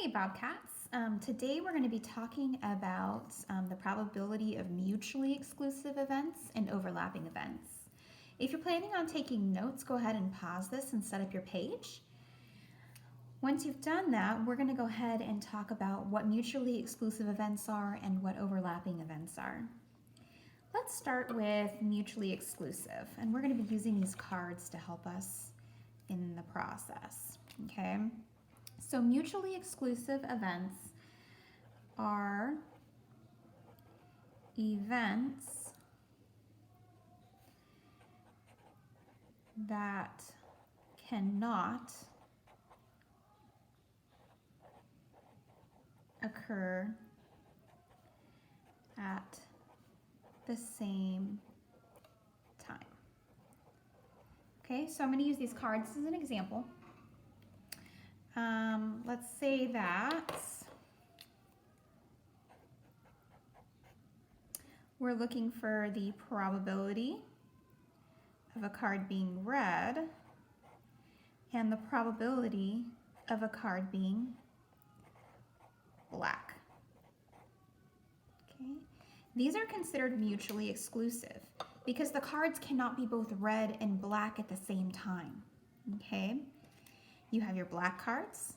Hey Bobcats, today we're going to be talking about the probability of mutually exclusive events and overlapping events. If you're planning on taking notes, go ahead and pause this and set up your page. Once you've done that, we're going to go ahead and talk about what mutually exclusive events are and what overlapping events are. Let's start with mutually exclusive, and we're going to be using these cards to help us in the process, okay? So mutually exclusive events are events that cannot occur at the same time. Okay, so I'm going to use these cards as an example. Let's say that we're looking for the probability of a card being red and the probability of a card being black. Okay, these are considered mutually exclusive because the cards cannot be both red and black at the same time. Okay, you have your black cards,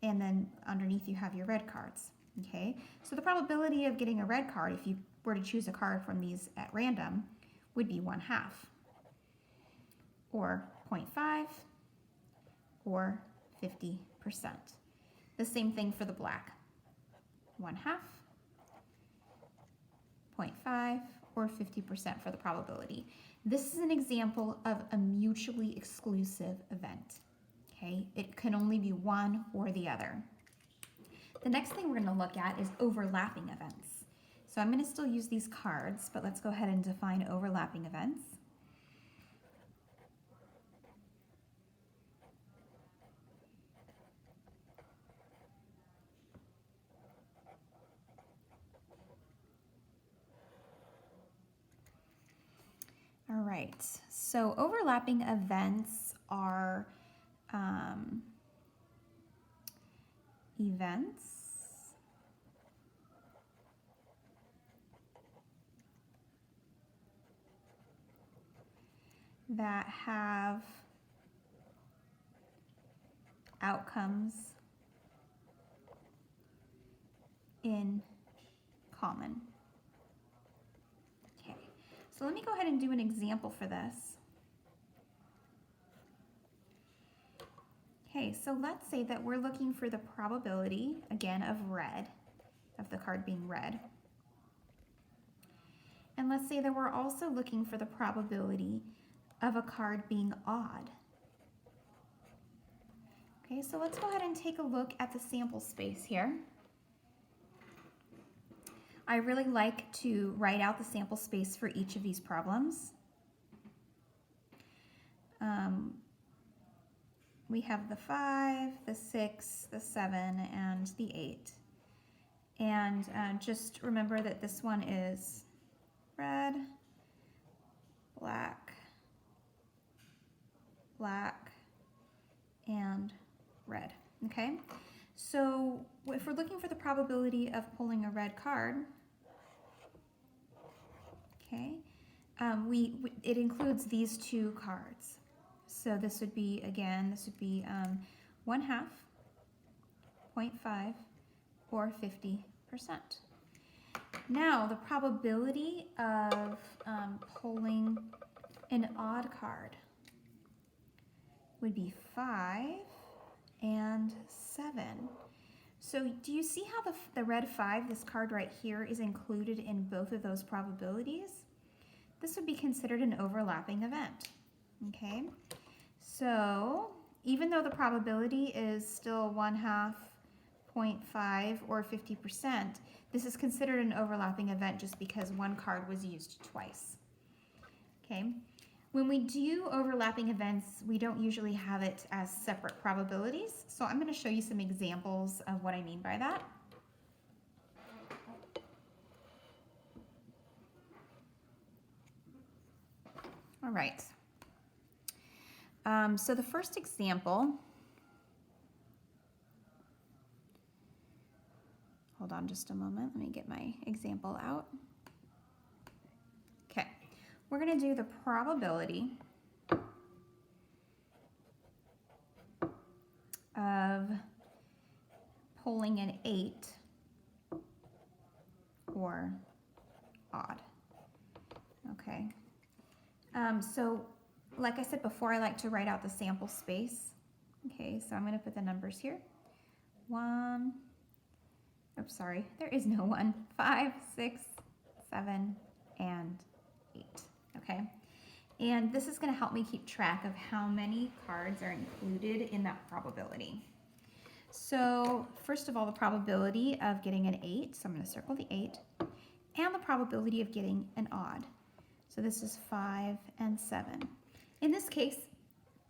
and then underneath you have your red cards. Okay, so the probability of getting a red card, if you were to choose a card from these at random, would be 1/2, or 0.5, or 50%. The same thing for the black, 1/2, 0.5, or 50% for the probability. This is an example of a mutually exclusive event. Okay, it can only be one or the other. The next thing we're going to look at is overlapping events. So I'm going to still use these cards, but let's go ahead and define overlapping events. All right, so overlapping events are events that have outcomes in common. Okay, so let me go ahead and do an example for this. Okay, so let's say that we're looking for the probability, again, of red, of the card being red. And let's say that we're also looking for the probability of a card being odd. Okay, so let's go ahead and take a look at the sample space here. I really like to write out the sample space for each of these problems. We have the 5, the 6, the 7, and the 8. And just remember that this one is red, black, black, and red. Okay, so if we're looking for the probability of pulling a red card, okay, it includes these two cards. So this would be, again, this would be 1/2, 0.5, or 50%. Now, the probability of pulling an odd card would be 5 and 7. So do you see how the red 5, this card right here, is included in both of those probabilities? This would be considered an overlapping event. Okay, so even though the probability is still 1/2, 0.5, or 50%, this is considered an overlapping event just because one card was used twice. Okay, when we do overlapping events, we don't usually have it as separate probabilities, so I'm going to show you some examples of what I mean by that. All right. So the first example Hold on just a moment. Let me get my example out. Okay, we're going to do the probability of pulling an 8 or odd. Okay, so like I said before, I like to write out the sample space. Okay, so I'm going to put the numbers here. 1, oops, sorry, there is no 1, 5, 6, 7, and 8. Okay, and this is going to help me keep track of how many cards are included in that probability. So first of all, the probability of getting an 8, so I'm going to circle the 8, and the probability of getting an odd. So this is 5 and 7. In this case,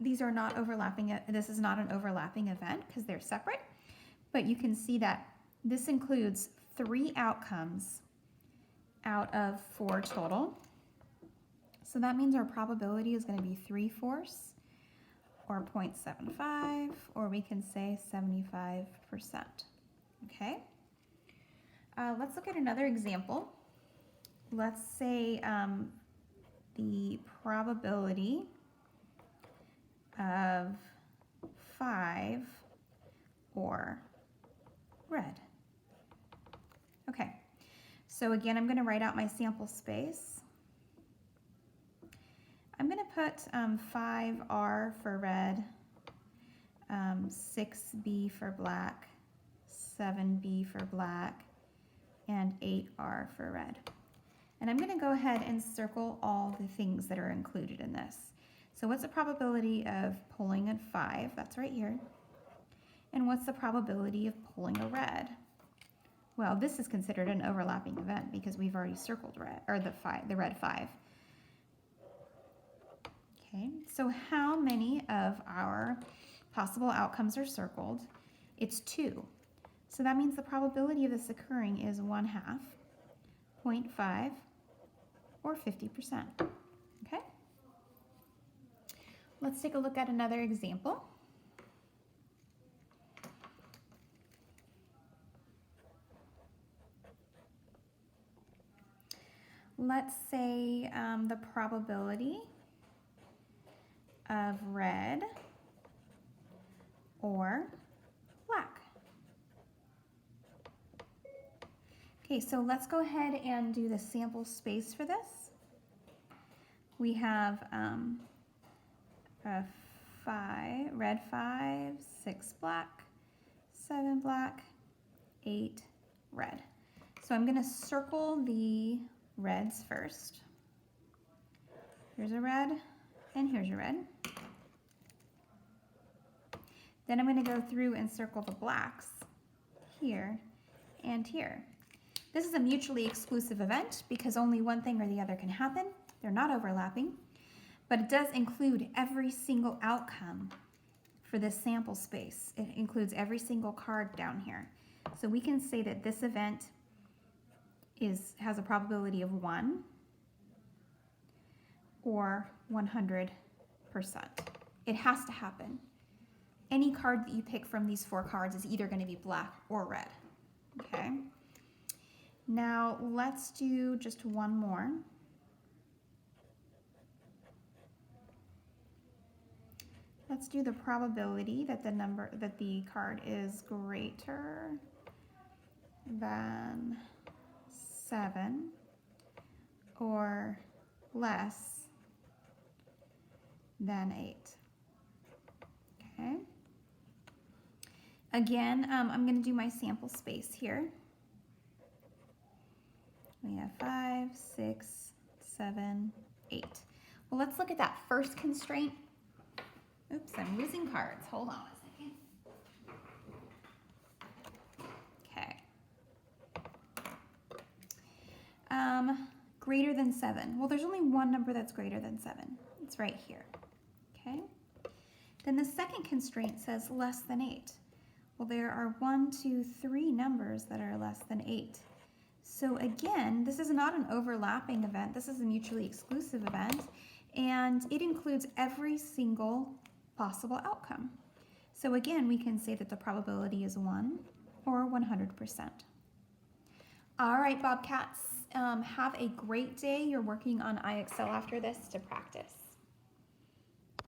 these are not overlapping. This is not an overlapping event because they're separate, but you can see that this includes 3 outcomes out of 4 total. So that means our probability is going to be 3/4 or 0.75, or we can say 75%. Okay. Let's look at another example. Let's say the probability of 5 or red. Okay, so again, I'm going to write out my sample space. I'm going to put 5R for red, 6B for black, 7B for black, and 8R for red. And I'm going to go ahead and circle all the things that are included in this. So what's the probability of pulling a 5? That's right here. And what's the probability of pulling a red? Well, this is considered an overlapping event because we've already circled red, or the red 5. Okay, so how many of our possible outcomes are circled? It's 2. So that means the probability of this occurring is 1/2, 0.5, or 50%. Okay? Let's take a look at another example. Let's say the probability of red or black. Okay, so let's go ahead and do the sample space for this. We have red 5, 6 black, 7 black, 8 red. So I'm going to circle the reds first. Here's a red, and here's a red. Then I'm going to go through and circle the blacks here and here. This is a mutually exclusive event because only one thing or the other can happen. They're not overlapping, but it does include every single outcome for this sample space. It includes every single card down here. So we can say that this event has a probability of 1 or 100%. It has to happen. Any card that you pick from these 4 cards is either going to be black or red. Okay. Now let's do just one more. Let's do the probability that the card is greater than 7 or less than 8. Okay. Again, I'm going to do my sample space here. We have 5, 6, 7, 8. Well, let's look at that first constraint. Oops, I'm losing cards. Hold on a second. Okay. Greater than 7. Well, there's only one number that's greater than 7. It's right here. Okay. Then the second constraint says less than 8. Well, there are 1, 2, 3 numbers that are less than 8. So again, this is not an overlapping event. This is a mutually exclusive event, and it includes every single possible outcome. So again, we can say that the probability is 1 or 100%. All right, Bobcats, have a great day. You're working on IXL after this to practice.